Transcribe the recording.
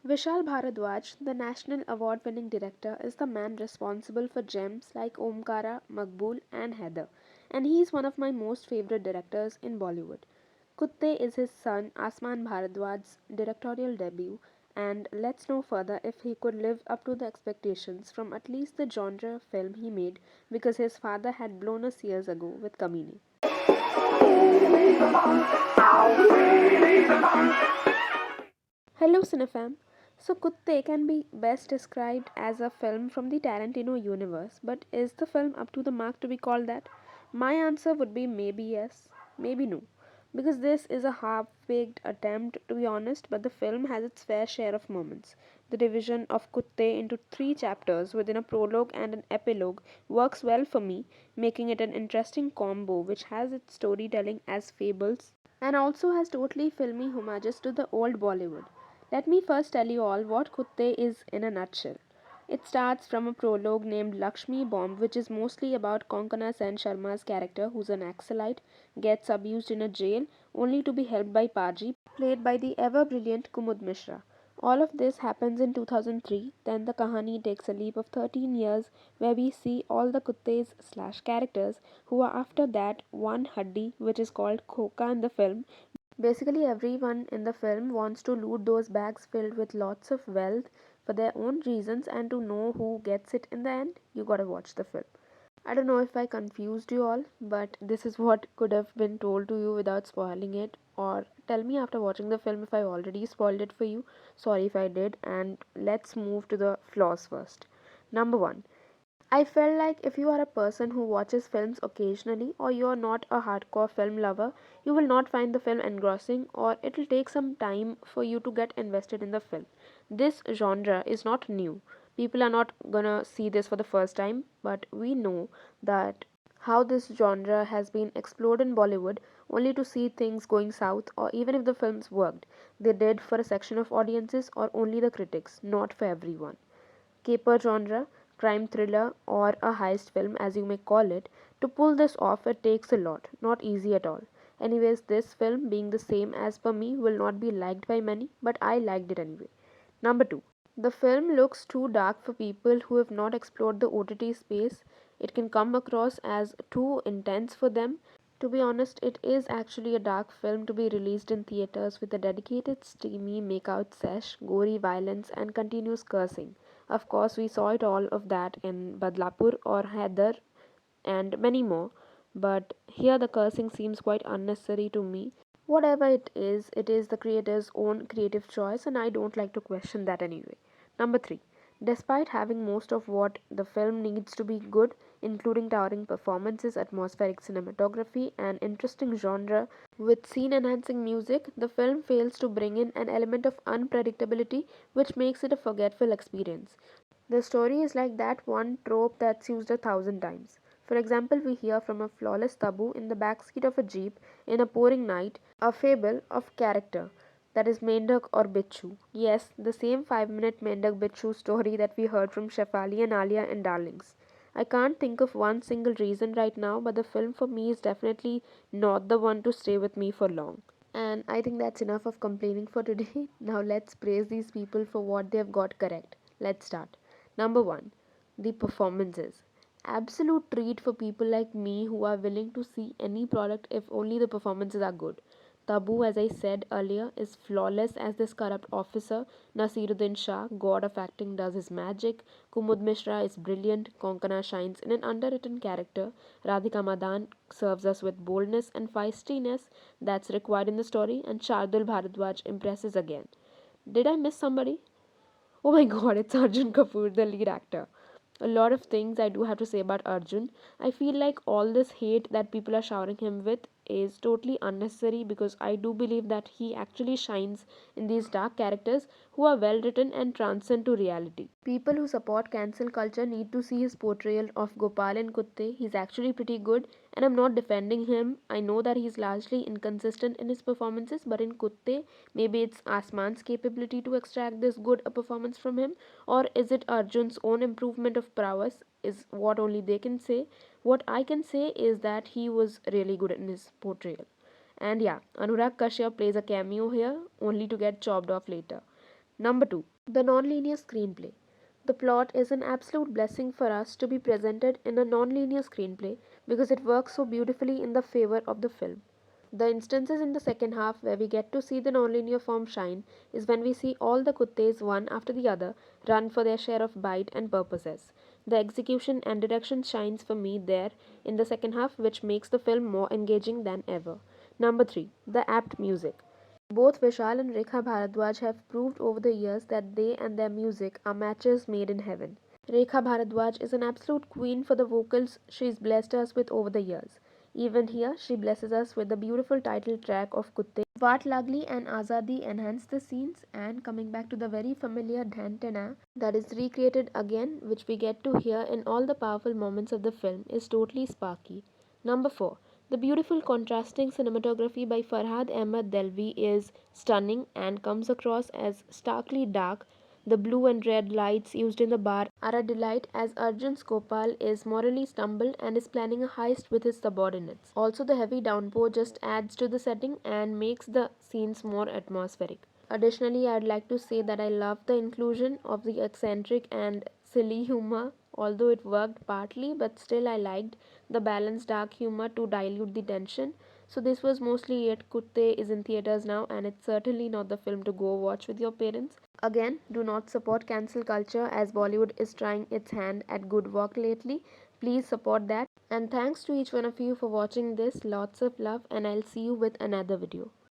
Vishal Bhardwaj, the national award winning director, is the man responsible for gems like Omkara, Maqbool, and Heather, and he is one of my most favorite directors in Bollywood. Kutte is his son Aasmaan Bhardwaj's directorial debut, and let's know further if he could live up to the expectations from at least the genre film he made because his father had blown us years ago with Kamini. Hello Cinefam. So Kutte can be best described as a film from the Tarantino universe, but is the film up to the mark to be called that? My answer would be maybe yes, maybe no. Because this is a half-baked attempt to be honest, but the film has its fair share of moments. The division of Kutte into three chapters within a prologue and an epilogue works well for me, making it an interesting combo which has its storytelling as fables and also has totally filmy homages to the old Bollywood. Let me first tell you all what Kutte is in a nutshell. It starts from a prologue named Lakshmi Bomb, which is mostly about Konkona Sen Sharma's character, who's an Naxalite, gets abused in a jail, only to be helped by Paji, played by the ever brilliant Kumud Mishra. All of this happens in 2003, then the Kahani takes a leap of 13 years where we see all the Kuttes slash characters who are after that one Haddi, which is called Khoka in the film. Basically, everyone in the film wants to loot those bags filled with lots of wealth for their own reasons, and to know who gets it in the end, you gotta watch the film. I don't know if I confused you all, but this is what could have been told to you without spoiling it. Or tell me after watching the film if I already spoiled it for you. Sorry if I did, and let's move to the flaws first. Number one, I felt like if you are a person who watches films occasionally or you are not a hardcore film lover, you will not find the film engrossing or it will take some time for you to get invested in the film. This genre is not new. People are not gonna see this for the first time, but we know that how this genre has been explored in Bollywood only to see things going south, or even if the films worked, they did for a section of audiences or only the critics, not for everyone. Caper genre, crime thriller, or a heist film, as you may call it, to pull this off, it takes a lot. Not easy at all. Anyways, this film, being the same as per me, will not be liked by many, but I liked it anyway. Number two, the film looks too dark for people who have not explored the OTT space. It can come across as too intense for them. To be honest, it is actually a dark film to be released in theaters with a dedicated steamy makeout sesh, gory violence, and continuous cursing. Of course, we saw it all of that in Badlapur or Heather and many more, but here the cursing seems quite unnecessary to me. Whatever it is the creator's own creative choice, and I don't like to question that anyway. Number three, despite having most of what the film needs to be good, including towering performances, atmospheric cinematography, and interesting genre with scene enhancing music, the film fails to bring in an element of unpredictability which makes it a forgetful experience. The story is like that one trope that's used 1,000 times. For example, we hear from a flawless Tabu in the backseat of a jeep in a pouring night, a fable of character that is Mendak or Bichu. Yes, the same 5-minute Mendak Bichu story that we heard from Shefali and Alia in Darlings. I can't think of one single reason right now, but the film for me is definitely not the one to stay with me for long. And I think that's enough of complaining for today. Now let's praise these people for what they've got correct. Let's start. Number one, the performances. Absolute treat for people like me who are willing to see any product if only the performances are good. Tabu, as I said earlier, is flawless as this corrupt officer. Naseeruddin Shah, god of acting, does his magic. Kumud Mishra is brilliant. Konkana shines in an underwritten character. Radhika Madan serves us with boldness and feistiness that's required in the story. And Shardul Bharadwaj impresses again. Did I miss somebody? Oh my god, it's Arjun Kapoor, the lead actor. A lot of things I do have to say about Arjun. I feel like all this hate that people are showering him with is totally unnecessary because I do believe that he actually shines in these dark characters who are well written and transcend to reality. People who support cancel culture need to see his portrayal of Gopal in Kutte. He's actually pretty good, and I'm not defending him. I know that he's largely inconsistent in his performances, but in Kutte, maybe it's Asman's capability to extract this good a performance from him, or is it Arjun's own improvement of prowess? Is what only they can say. What I can say is that he was really good in his portrayal. And yeah, Anurag Kashyap plays a cameo here, only to get chopped off later. Number 2. The non-linear screenplay. The plot is an absolute blessing for us to be presented in a non-linear screenplay because it works so beautifully in the favor of the film. The instances in the second half where we get to see the nonlinear form shine is when we see all the kuttes one after the other run for their share of bite and purposes. The execution and direction shines for me there in the second half, which makes the film more engaging than ever. Number 3. The apt music. Both Vishal and Rekha Bharadwaj have proved over the years that they and their music are matches made in heaven. Rekha Bharadwaj is an absolute queen for the vocals she's blessed us with over the years. Even here, she blesses us with the beautiful title track of Kutte. Vaat Lagli and Azadi enhance the scenes, and coming back to the very familiar Dhan Tana that is recreated again, which we get to hear in all the powerful moments of the film, is totally sparky. Number 4. The beautiful contrasting cinematography by Farhad Ahmed Delvi is stunning and comes across as starkly dark. The blue and red lights used in the bar are a delight as Arjun Kapoor is morally stumbled and is planning a heist with his subordinates. Also, the heavy downpour just adds to the setting and makes the scenes more atmospheric. Additionally, I'd like to say that I love the inclusion of the eccentric and silly humor, although it worked partly, but still I liked the balanced dark humor to dilute the tension. So this was mostly it. Kutte is in theaters now, and it's certainly not the film to go watch with your parents. Again, do not support cancel culture as Bollywood is trying its hand at good work lately. Please support that. And thanks to each one of you for watching this. Lots of love, and I'll see you with another video.